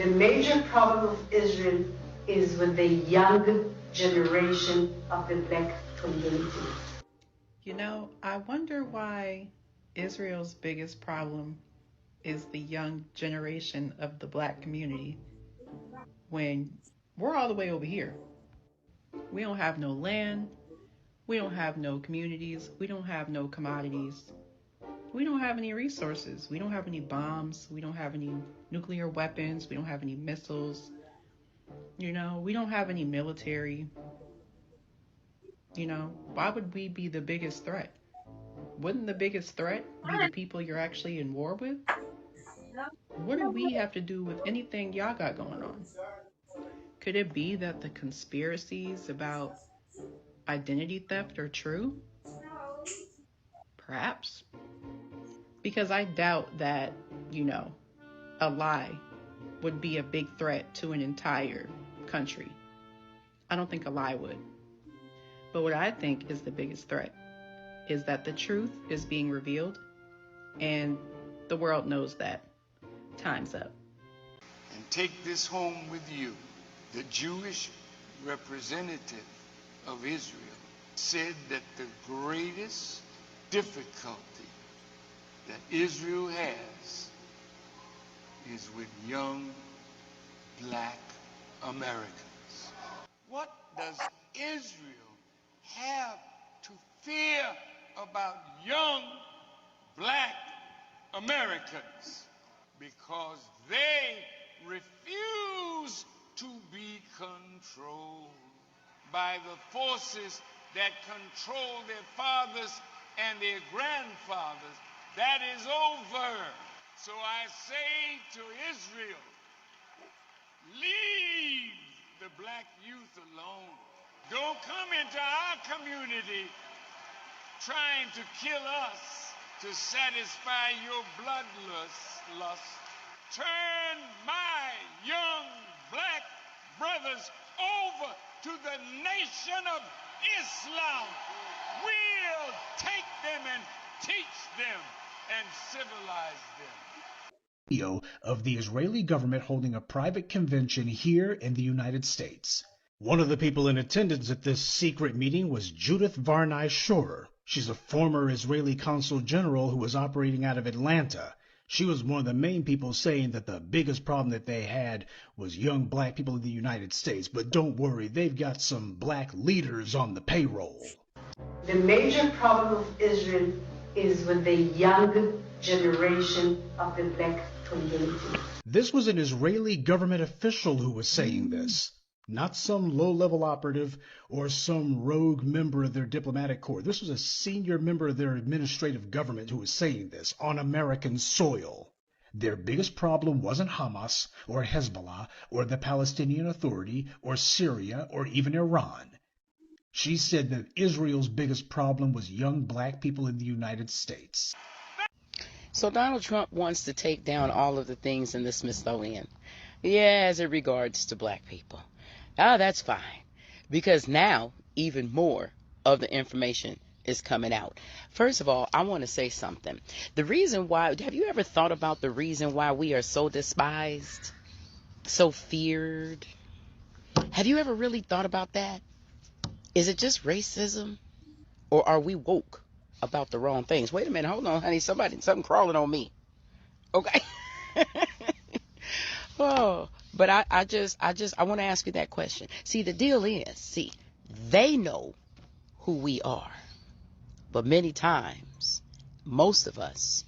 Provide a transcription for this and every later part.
The major problem of Israel is with the young generation of the black community. You know, I wonder why Israel's biggest problem is the young generation of the black community when we're all the way over here. We don't have no land, we don't have no communities, we don't have no commodities, we don't have any resources, we don't have any bombs, we don't have any nuclear weapons, we don't have any missiles, we don't have any military. Why would we be the biggest threat? Wouldn't the biggest threat be the people you're actually in war with? What do we have to do with anything y'all got going on? Could it be that the conspiracies about identity theft are true? Perhaps. Because I doubt that, a lie would be a big threat to an entire country. I don't think a lie would. But what I think is the biggest threat is that the truth is being revealed, and the world knows that. Time's up. And take this home with you. The Jewish representative of Israel said that the greatest difficulty that Israel has is with young black Americans. What does Israel have to fear about young black Americans? Because they refuse to be controlled by the forces that control their fathers and their grandfathers. That is over. So I say to Israel, leave the black youth alone. Don't come into our community trying to kill us to satisfy your bloodlust. Turn my young black brothers over to the nation of Islam. We'll take them and teach them and civilize them. Video of the Israeli government holding a private convention here in the United States. One of the people in attendance at this secret meeting was Judith Varney Shorer. She's a former Israeli consul general who was operating out of Atlanta. She was one of the main people saying that the biggest problem that they had was young black people in the United States. But don't worry, they've got some black leaders on the payroll. The major problem of Israel is with the young generation of the black community. This was an Israeli government official who was saying this. Not some low-level operative or some rogue member of their diplomatic corps. This was a senior member of their administrative government who was saying this on American soil. Their biggest problem wasn't Hamas or Hezbollah or the Palestinian Authority or Syria or even Iran. She said that Israel's biggest problem was young black people in the United States. So Donald Trump wants to take down all of the things in the Smithsonian. Yeah, as it regards to black people. That's fine, because now even more of the information is coming out. First of all, I want to say something. The reason why, have you ever thought about the reason why we are so despised, so feared? Have you ever really thought about that? Is it just racism, or are we woke about the wrong things? Wait a minute, hold on, honey, something crawling on me. Okay. Oh, but I want to ask you that question. See, the deal is, they know who we are, but many times, most of us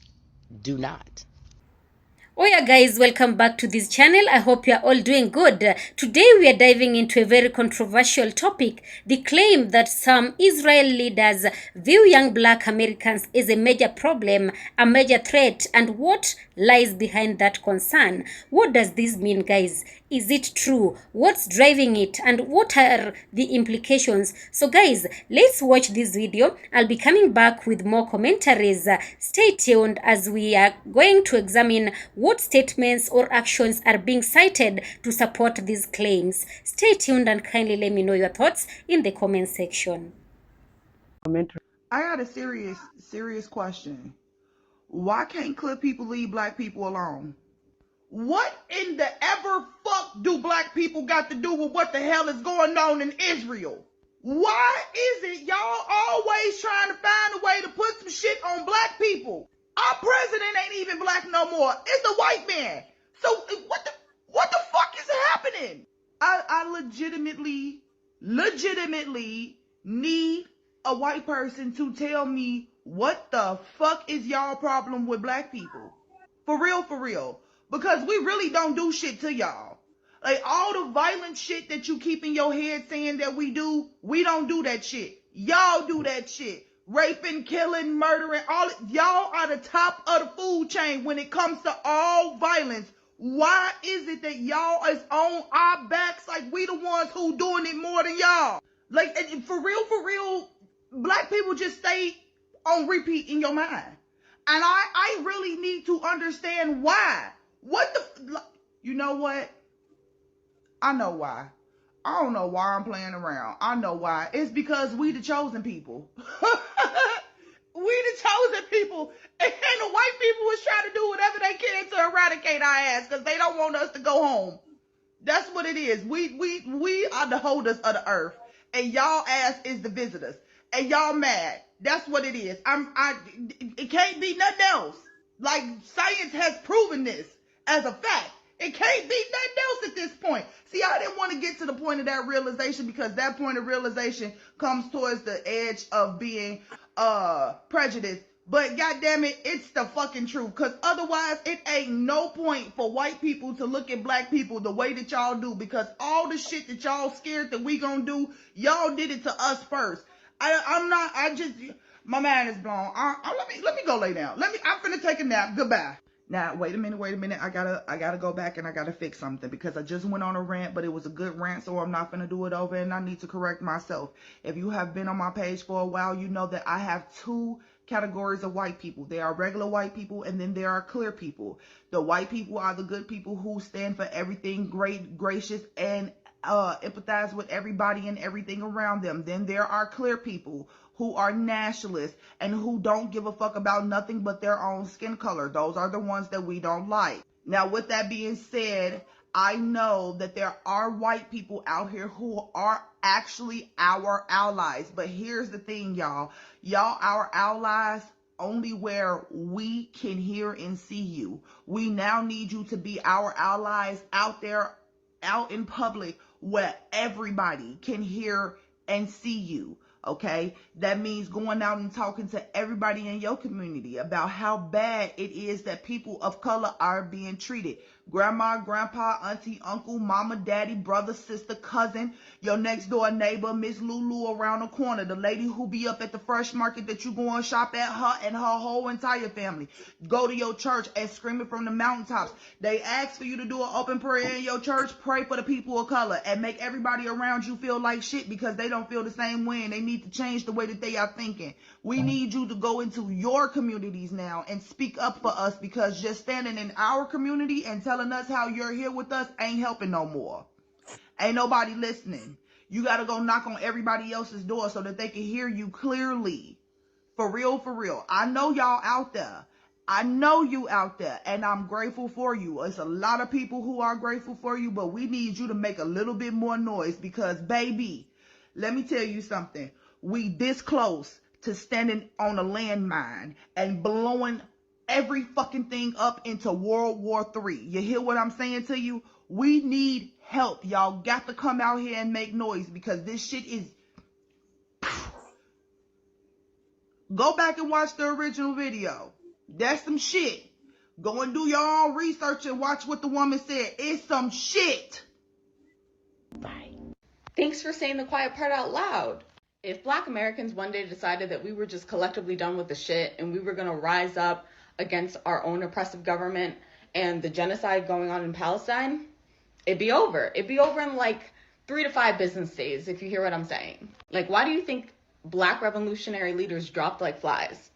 do not. Oh yeah guys, welcome back to this channel. I hope you are all doing good. Today we are diving into a very controversial topic, the claim that some Israel leaders view young black Americans as a major problem, a major threat, and what lies behind that concern. What does this mean, guys? Is it true? What's driving it? And what are the implications? So guys, let's watch this video. I'll be coming back with more commentaries. Stay tuned as we are going to examine what statements or actions are being cited to support these claims. Stay tuned and kindly let me know your thoughts in the comment section. I got a serious question. Why can't Clip people leave black people alone? What in the ever black people got to do with what the hell is going on in Israel? Why is it y'all always trying to find a way to put some shit on black people? Our president ain't even black no more. It's a white man. So what the fuck is happening? I legitimately need a white person to tell me what the fuck is y'all problem with black people. For real. Because we really don't do shit to y'all. Like, all the violent shit that you keep in your head saying that we don't do that shit. Y'all do that shit. Raping, killing, murdering, y'all are the top of the food chain when it comes to all violence. Why is it that y'all is on our backs like we the ones who doing it more than y'all? Like, for real, black people just stay on repeat in your mind. And I really need to understand why. You know what? I know why. I don't know why I'm playing around. I know why. It's because we the chosen people. We the chosen people. And the white people is trying to do whatever they can to eradicate our ass because they don't want us to go home. That's what it is. We are the holders of the earth. And y'all ass is the visitors. And y'all mad. That's what it is. It can't be nothing else. Like, science has proven this as a fact. It can't be nothing else at this point. See, I didn't want to get to the point of that realization because that point of realization comes towards the edge of being prejudiced. But goddamn it, it's the fucking truth. Because otherwise, it ain't no point for white people to look at black people the way that y'all do. Because all the shit that y'all scared that we gonna do, y'all did it to us first. My mind is blown. Let me go lay down. I'm finna take a nap. Goodbye. Now, wait a minute. I gotta go back and I gotta fix something because I just went on a rant, but it was a good rant, so I'm not gonna do it over and I need to correct myself. If you have been on my page for a while, you know that I have two categories of white people. There are regular white people and then there are clear people. The white people are the good people who stand for everything great, gracious, and empathize with everybody and everything around them. Then there are clear people who are nationalists and who don't give a fuck about nothing but their own skin color. Those are the ones that we don't like. Now, with that being said, I know that there are white people out here who are actually our allies. But here's the thing, y'all. Y'all, our allies, only where we can hear and see you. We now need you to be our allies out there, out in public, where everybody can hear and see you. Okay, that means going out and talking to everybody in your community about how bad it is that people of color are being treated. Grandma, grandpa, auntie, uncle, mama, daddy, brother, sister, cousin, your next door neighbor, Miss Lulu around the corner, the lady who be up at the fresh market that you go and shop at, her and her whole entire family. Go to your church and scream it from the mountaintops. They ask for you to do an open prayer in your church. Pray for the people of color and make everybody around you feel like shit because they don't feel the same way and they need to change the way that they are thinking. We need you to go into your communities now and speak up for us because just standing in our community and telling us how you're here with us ain't helping no more. Ain't nobody listening. You got to go knock on everybody else's door so that they can hear you clearly. For real. I know y'all out there. I know you out there and I'm grateful for you. It's a lot of people who are grateful for you, but we need you to make a little bit more noise because, baby, let me tell you something. We this close to standing on a landmine and blowing every fucking thing up into World War III. You hear what I'm saying to you? We need help. Y'all got to come out here and make noise because this shit is... Go back and watch the original video. That's some shit. Go and do your own research and watch what the woman said. It's some shit. Bye. Thanks for saying the quiet part out loud. If Black Americans one day decided that we were just collectively done with the shit and we were going to rise up against our own oppressive government and the genocide going on in Palestine, it'd be over. It'd be over in like 3 to 5 business days, if you hear what I'm saying. Like, why do you think Black revolutionary leaders dropped like flies?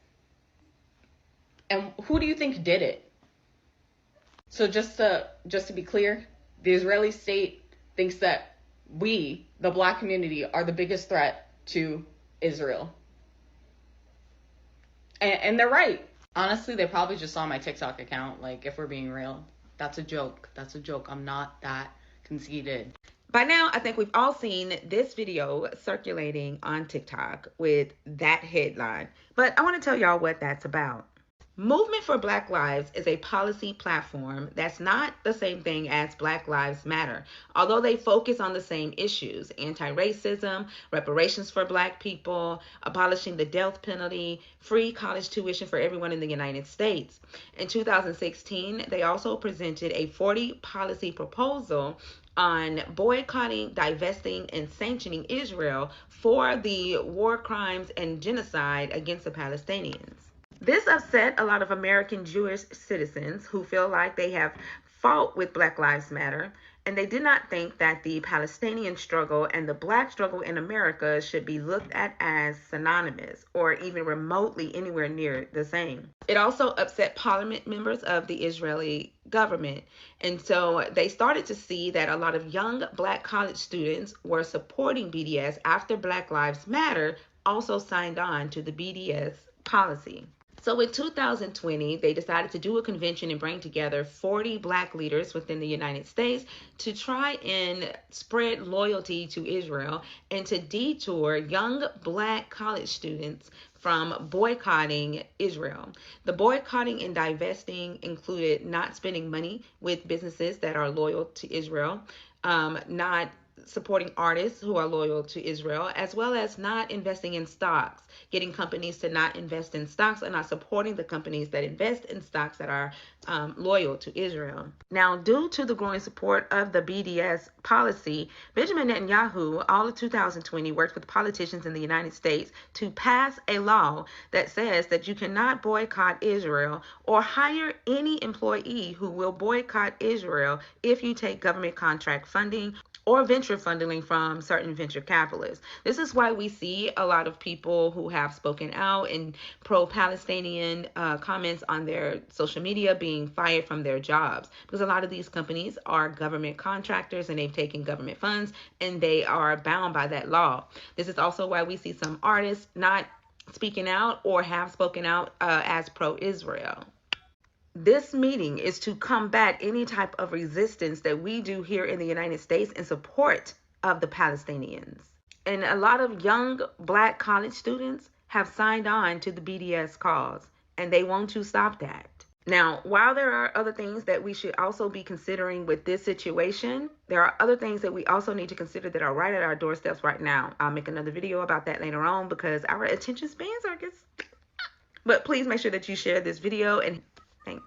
And who do you think did it? So just to be clear, the Israeli state thinks that we, the Black community, are the biggest threat to Israel. And they're right. Honestly, they probably just saw my TikTok account. Like, if we're being real, that's a joke. I'm not that conceded. By now, I think we've all seen this video circulating on TikTok with that headline, but I want to tell y'all what that's about. Movement for Black Lives is a policy platform that's not the same thing as Black Lives Matter, although they focus on the same issues: anti-racism, reparations for Black people, abolishing the death penalty, free college tuition for everyone in the United States. In 2016, they also presented a 40 policy proposal on boycotting, divesting, and sanctioning Israel for the war crimes and genocide against the Palestinians. This upset a lot of American Jewish citizens who feel like they have fought with Black Lives Matter, and they did not think that the Palestinian struggle and the Black struggle in America should be looked at as synonymous or even remotely anywhere near the same. It also upset parliament members of the Israeli government, and so they started to see that a lot of young Black college students were supporting BDS after Black Lives Matter also signed on to the BDS policy. So in 2020, they decided to do a convention and bring together 40 Black leaders within the United States to try and spread loyalty to Israel and to detour young Black college students from boycotting Israel. The boycotting and divesting included not spending money with businesses that are loyal to Israel, not supporting artists who are loyal to Israel, as well as not investing in stocks, getting companies to not invest in stocks and not supporting the companies that invest in stocks that are loyal to Israel. Now, due to the growing support of the BDS policy, Benjamin Netanyahu, all of 2020, worked with politicians in the United States to pass a law that says that you cannot boycott Israel or hire any employee who will boycott Israel if you take government contract funding or venture funding from certain venture capitalists. This is why we see a lot of people who have spoken out in pro-Palestinian comments on their social media being fired from their jobs, because a lot of these companies are government contractors and they've taken government funds and they are bound by that law. This is also why we see some artists not speaking out or have spoken out as pro-Israel. This meeting is to combat any type of resistance that we do here in the United States in support of the Palestinians. And a lot of young Black college students have signed on to the BDS cause, and they want to stop that. Now, while there are other things that we should also be considering with this situation, there are other things that we also need to consider that are right at our doorsteps right now. I'll make another video about that later on because our attention spans are just... But please make sure that you share this video, and thanks.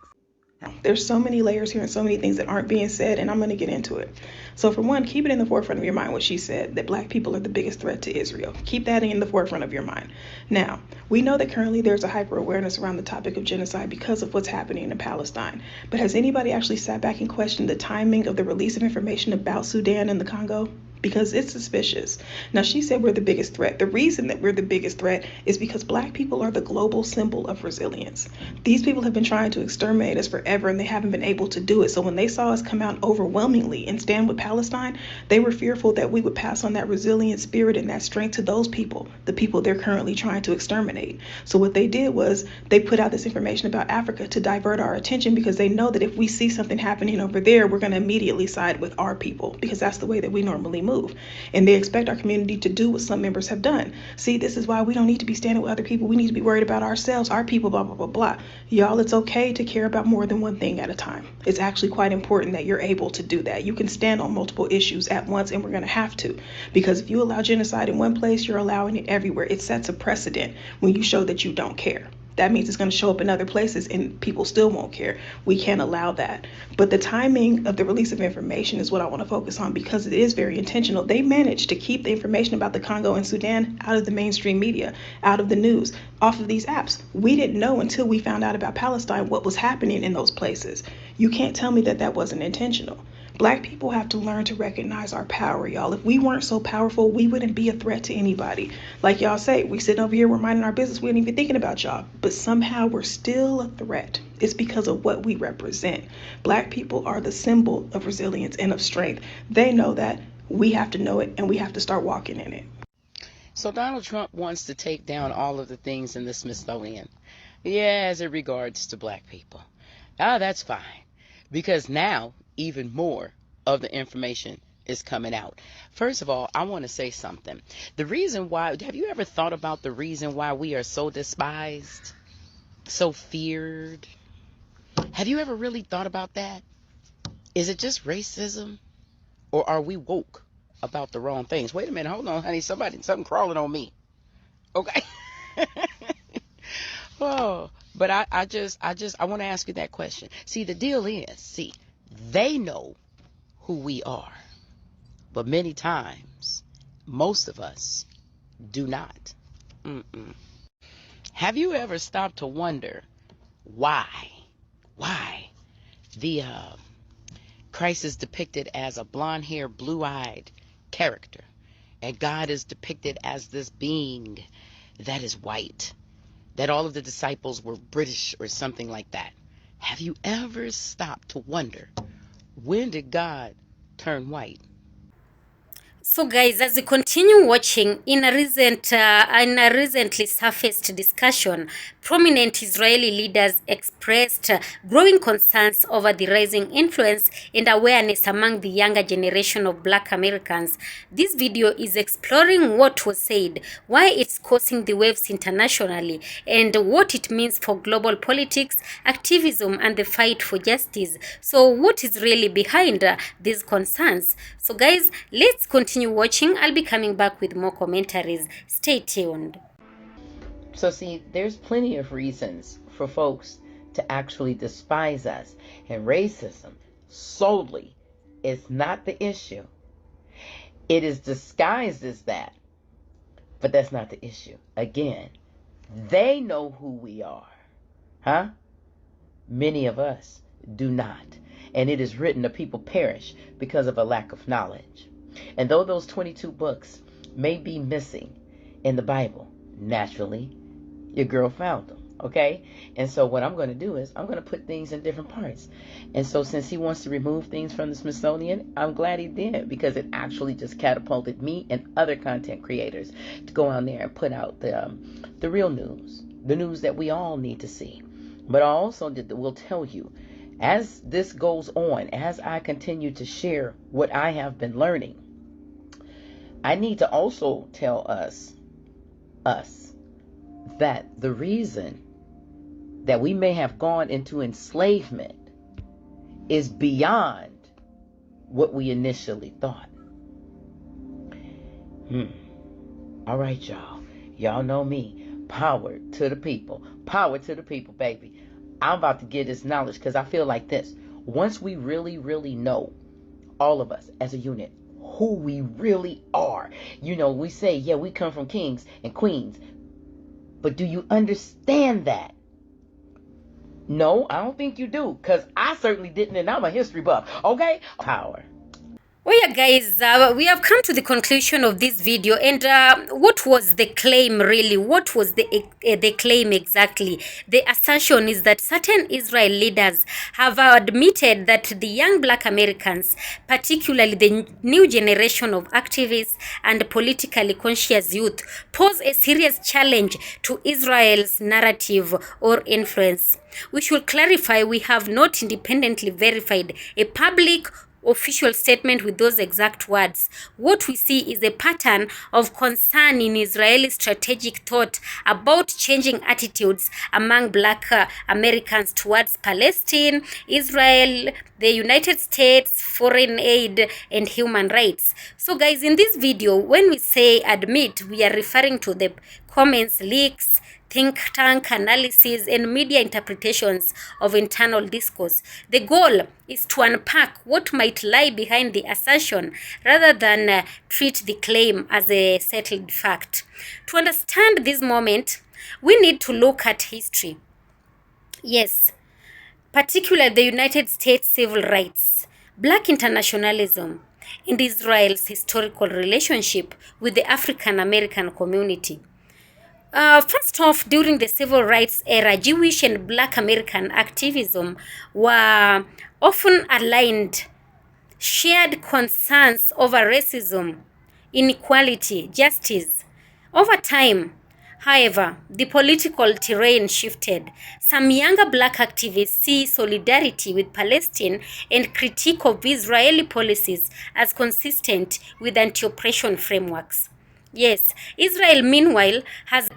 There's so many layers here and so many things that aren't being said, and I'm going to get into it. So for one, keep it in the forefront of your mind what she said, that Black people are the biggest threat to Israel. Keep that in the forefront of your mind. Now, we know that currently there's a hyper awareness around the topic of genocide because of what's happening in Palestine. But has anybody actually sat back and questioned the timing of the release of information about Sudan and the Congo? Because it's suspicious. Now, she said we're the biggest threat. The reason that we're the biggest threat is because Black people are the global symbol of resilience. These people have been trying to exterminate us forever, and they haven't been able to do it. So when they saw us come out overwhelmingly and stand with Palestine, they were fearful that we would pass on that resilient spirit and that strength to those people, the people they're currently trying to exterminate. So what they did was they put out this information about Africa to divert our attention, because they know that if we see something happening over there, we're going to immediately side with our people, because that's the way that we normally move. And they expect our community to do what some members have done. See, this is why we don't need to be standing with other people. We need to be worried about ourselves, our people, blah, blah, blah, blah. Y'all, it's okay to care about more than one thing at a time. It's actually quite important that you're able to do that. You can stand on multiple issues at once, and we're going to have to. Because if you allow genocide in one place, you're allowing it everywhere. It sets a precedent when you show that you don't care. That means it's going to show up in other places and people still won't care. We can't allow that. But the timing of the release of information is what I want to focus on, because it is very intentional. They managed to keep the information about the Congo and Sudan out of the mainstream media, out of the news, off of these apps. We didn't know until we found out about Palestine what was happening in those places. You can't tell me that that wasn't intentional. Black people have to learn to recognize our power, y'all. If we weren't so powerful, we wouldn't be a threat to anybody. Like y'all say, we sitting over here, we're minding our business, we ain't even thinking about y'all. But somehow we're still a threat. It's because of what we represent. Black people are the symbol of resilience and of strength. They know that. We have to know it, and we have to start walking in it. So Donald Trump wants to take down all of the things in the Smithsonian. Yeah, as it regards to Black people. That's fine. Because now, even more of the information is coming out. First of all, I want to say something. The reason why, have you ever thought about the reason why we are so despised, so feared? Have you ever really thought about that? Is it just racism, or are we woke about the wrong things? Wait a minute, hold on, honey, something crawling on me. Okay. Oh, but I want to ask you that question. See, the deal is, they know who we are, but many times, most of us do not. Have you ever stopped to wonder why the Christ is depicted as a blonde-haired, blue-eyed character, and God is depicted as this being that is white, that all of the disciples were British or something like that? Have you ever stopped to wonder, when did God turn white? So guys, as we continue watching, in a recently surfaced discussion, prominent Israeli leaders expressed growing concerns over the rising influence and awareness among the younger generation of Black Americans. This video is exploring what was said, why it's causing the waves internationally, and what it means for global politics, activism, and the fight for justice. So what is really behind these concerns? So guys, let's continue watching. I'll be coming back with more commentaries. Stay tuned. So see, there's plenty of reasons for folks to actually despise us. And racism solely is not the issue. It is disguised as that, but that's not the issue. Again, they know who we are. Huh? Many of us do not. And it is written, the people perish because of a lack of knowledge. And though those 22 books may be missing in the Bible, naturally, your girl found them, okay? And so what I'm going to do is I'm going to put things in different parts. And so since he wants to remove things from the Smithsonian, I'm glad he did, because it actually just catapulted me and other content creators to go on there and put out the real news, the news that we all need to see. But I also will tell you, as this goes on, as I continue to share what I have been learning, I need to also tell us that the reason that we may have gone into enslavement is beyond what we initially thought. All right, y'all. Y'all know me. Power to the people. Power to the people, baby. I'm about to get this knowledge, because I feel like this. Once we really, really know, all of us as a unit, who we really are. You know, we say, yeah, we come from kings and queens. But do you understand that? No, I don't think you do, because I certainly didn't, and I'm a history buff. Okay? Power. Oh yeah, guys, we have come to the conclusion of this video, and what was the claim really? What was the claim exactly? The assertion is that certain Israel leaders have admitted that the young Black Americans, particularly the new generation of activists and politically conscious youth, pose a serious challenge to Israel's narrative or influence. We should clarify, we have not independently verified a public official statement with those exact words. What we see is a pattern of concern in Israeli strategic thought about changing attitudes among Black Americans towards Palestine, Israel, the United States, foreign aid, and human rights. So guys, in this video, when we say admit, we are referring to the comments, leaks, think tank analysis, and media interpretations of internal discourse. The goal is to unpack what might lie behind the assertion rather than treat the claim as a settled fact. To understand this moment, we need to look at history. Yes, particularly the United States civil rights, Black internationalism, and Israel's historical relationship with the African American community. First off, during the civil rights era, Jewish and Black American activism were often aligned, shared concerns over racism, inequality, justice. Over time, However, the political terrain shifted. Some younger black activists see solidarity with Palestine and critique of Israeli policies as consistent with anti-oppression frameworks. Yes, Israel, meanwhile, has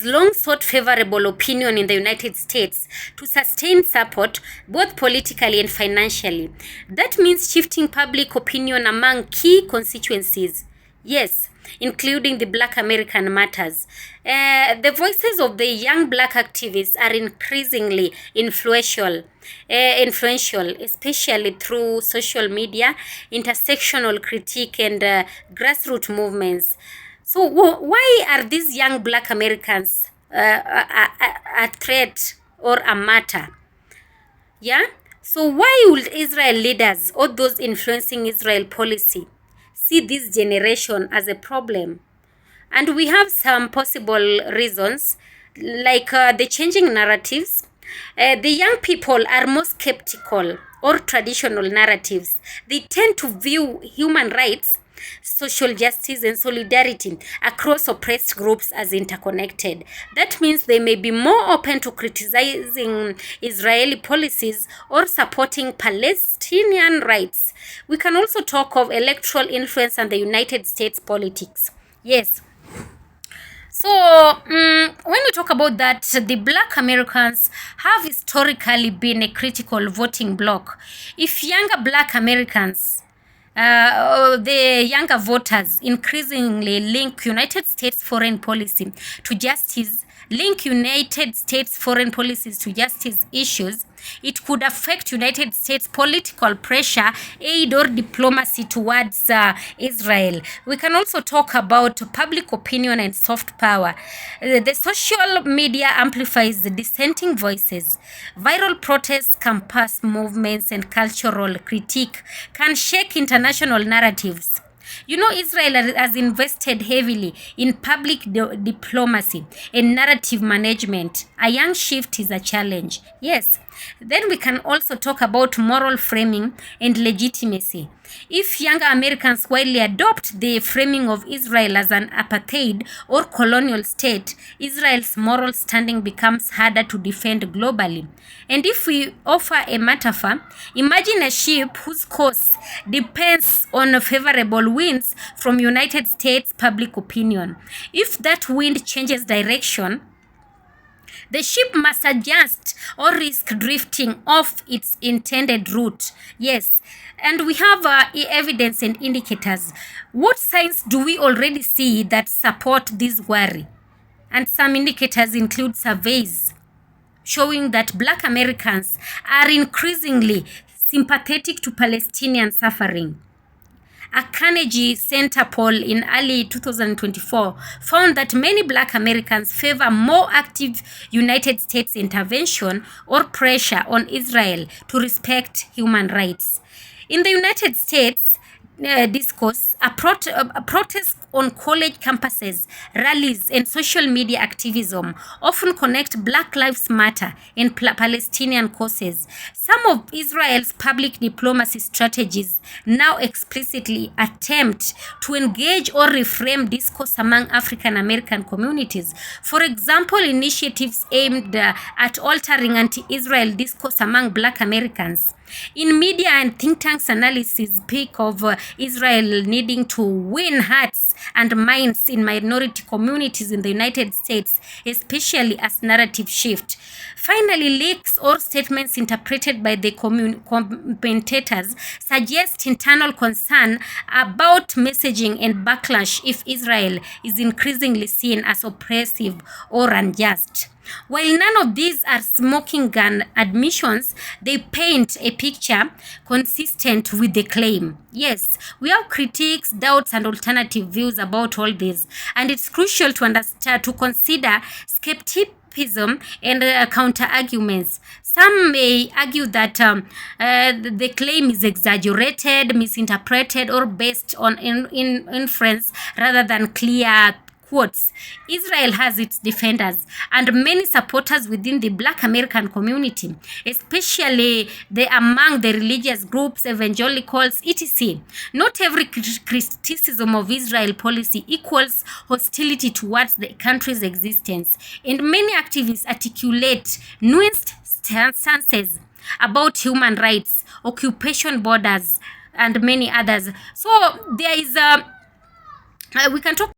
long sought favorable opinion in the United States to sustain support both politically and financially. That means shifting public opinion among key constituencies. Yes, including the Black American matters. The voices of the young black activists are increasingly influential, especially through social media, intersectional critique, and grassroots movements. So why are these young black Americans a threat or a matter? Yeah? So why would Israel leaders or those influencing Israel policy see this generation as a problem? And we have some possible reasons, like the changing narratives. The young people are more skeptical or traditional narratives. They tend to view human rights, social justice, and solidarity across oppressed groups as interconnected. That means they may be more open to criticizing Israeli policies or supporting Palestinian rights. We can also talk of electoral influence and the United States politics. Yes. So, when we talk about that, the black Americans have historically been a critical voting bloc. If younger black Americans, the younger voters increasingly link United States foreign policy to justice, issues, it could affect United States political pressure, aid, or diplomacy towards Israel. We can also talk about public opinion and soft power. The social media amplifies the dissenting voices. Viral protests, campus movements, and cultural critique can shake international narratives. You know, Israel has invested heavily in public diplomacy and narrative management. A young shift is a challenge. Yes. Then we can also talk about moral framing and legitimacy. If younger Americans widely adopt the framing of Israel as an apartheid or colonial state, Israel's moral standing becomes harder to defend globally. And if we offer a metaphor, imagine a ship whose course depends on favorable winds from United States public opinion. If that wind changes direction, the ship must adjust or risk drifting off its intended route. Yes, and we have evidence and indicators. What signs do we already see that support this worry? And some indicators include surveys showing that black Americans are increasingly sympathetic to Palestinian suffering. A Carnegie Center poll in early 2024 found that many black Americans favor more active United States intervention or pressure on Israel to respect human rights. In the United States, discourse, protests on college campuses, rallies, and social media activism often connect Black Lives Matter and Palestinian causes. Some of Israel's public diplomacy strategies now explicitly attempt to engage or reframe discourse among African American communities. For example, initiatives aimed at altering anti-Israel discourse among Black Americans. In media and think tanks, analysis speak of Israel needing to win hearts and minds in minority communities in the United States, especially as narrative shift. Finally, leaks or statements interpreted by the commentators suggest internal concern about messaging and backlash if Israel is increasingly seen as oppressive or unjust. While none of these are smoking gun admissions, they paint a picture consistent with the claim. Yes, we have critiques, doubts, and alternative views about all this, and it's crucial to understand, to consider skepticism and counter-arguments. Some may argue that the claim is exaggerated, misinterpreted, or based on inference rather than clear quotes, Israel has its defenders and many supporters within the Black American community, especially among the religious groups, evangelicals, etc. Not every criticism of Israel policy equals hostility towards the country's existence, and many activists articulate nuanced stances about human rights, occupation borders, and many others. So there is we can talk.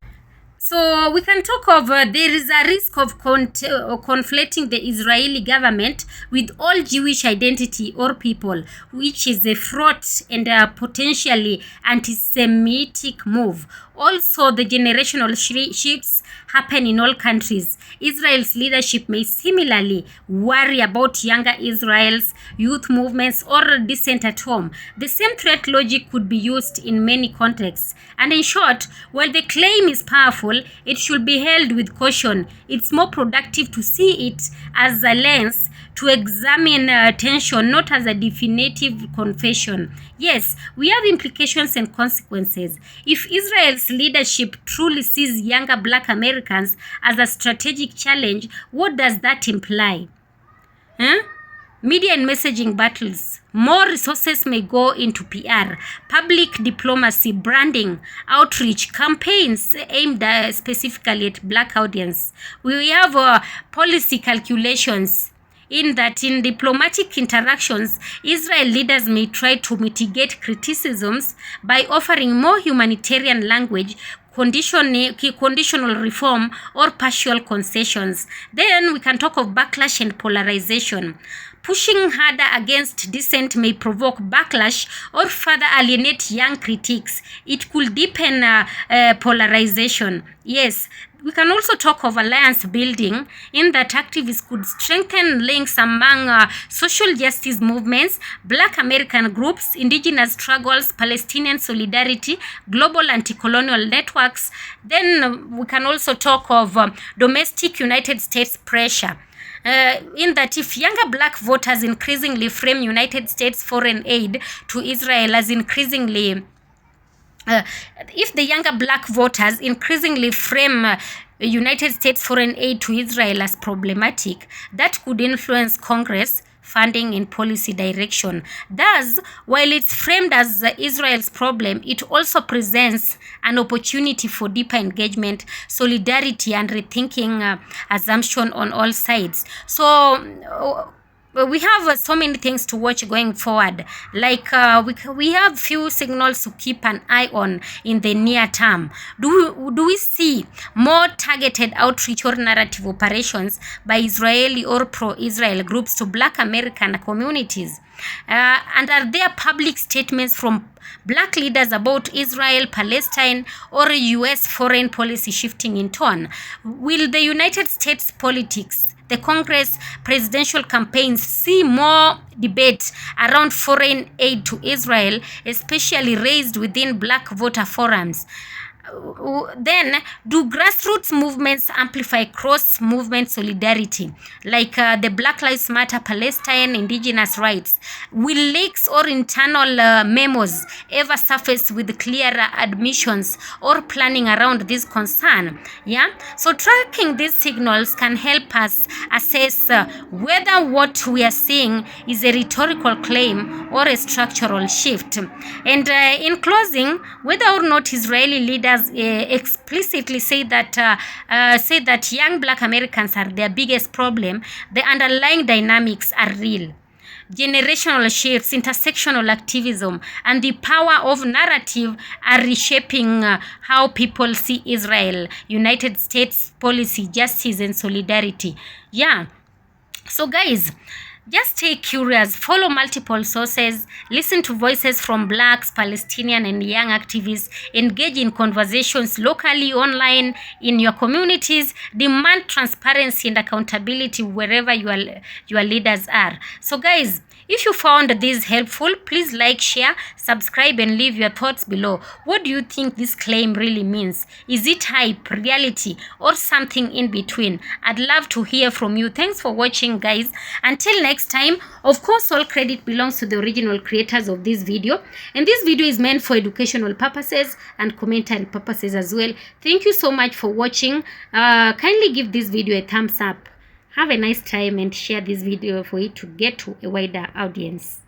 So we can talk of there is a risk of conflating the Israeli government with all Jewish identity or people, which is a fraught and a potentially anti-Semitic move. Also, the generational shifts happen in all countries. Israel's leadership may similarly worry about younger Israel's youth movements or dissent at home. The same threat logic could be used in many contexts. And in short, while the claim is powerful, it should be held with caution. It's more productive to see it as a lens to examine tension, not as a definitive confession. Yes, we have implications and consequences. If Israel's leadership truly sees younger Black Americans as a strategic challenge, what does that imply? Media and messaging battles. More resources may go into PR, public diplomacy, branding, outreach, campaigns aimed specifically at Black audience. We have policy calculations in that in diplomatic interactions, Israel leaders may try to mitigate criticisms by offering more humanitarian language, conditional reform, or partial concessions. Then we can talk of backlash and polarization. Pushing harder against dissent may provoke backlash or further alienate young critics. It could deepen polarization. Yes, we can also talk of alliance building in that activists could strengthen links among social justice movements, Black American groups, indigenous struggles, Palestinian solidarity, global anti-colonial networks. Then we can also talk of domestic United States pressure. In that if younger Black voters increasingly frame United States foreign aid to Israel as increasingly if the younger Black voters increasingly frame United States foreign aid to Israel as problematic, that could influence Congress funding and policy direction. Thus, while it's framed as Israel's problem, it also presents an opportunity for deeper engagement, solidarity, and rethinking assumption on all sides. So we have so many things to watch going forward. Like we have few signals to keep an eye on in the near term. Do we see more targeted outreach or narrative operations by Israeli or pro-Israel groups to Black American communities? And are there public statements from Black leaders about Israel, Palestine, or U.S. foreign policy shifting in tone? Will the United States politics, the Congress presidential campaigns see more debate around foreign aid to Israel, especially raised within Black voter forums? Then, do grassroots movements amplify cross-movement solidarity, like the Black Lives Matter, Palestine, indigenous rights? Will leaks or internal memos ever surface with clear admissions or planning around this concern? Yeah. So tracking these signals can help us assess whether what we are seeing is a rhetorical claim or a structural shift. And in closing, whether or not Israeli leaders explicitly say that young Black Americans are their biggest problem, the underlying dynamics are real. Generational shifts, intersectional activism, and the power of narrative are reshaping how people see Israel, United States policy, justice, and solidarity. Yeah. So guys, just stay curious, follow multiple sources, listen to voices from Blacks, Palestinian, and young activists, engage in conversations locally, online, in your communities, demand transparency and accountability wherever your leaders are. So guys, if you found this helpful, please like, share, subscribe, and leave your thoughts below. What do you think this claim really means? Is it hype, reality, or something in between? I'd love to hear from you. Thanks for watching, guys. Until next next time. Of course, all credit belongs to the original creators of this video, and this video is meant for educational purposes and commentary purposes as well. Thank you so much for watching. Kindly give this video a thumbs up. Have a nice time and share this video for it to get to a wider audience.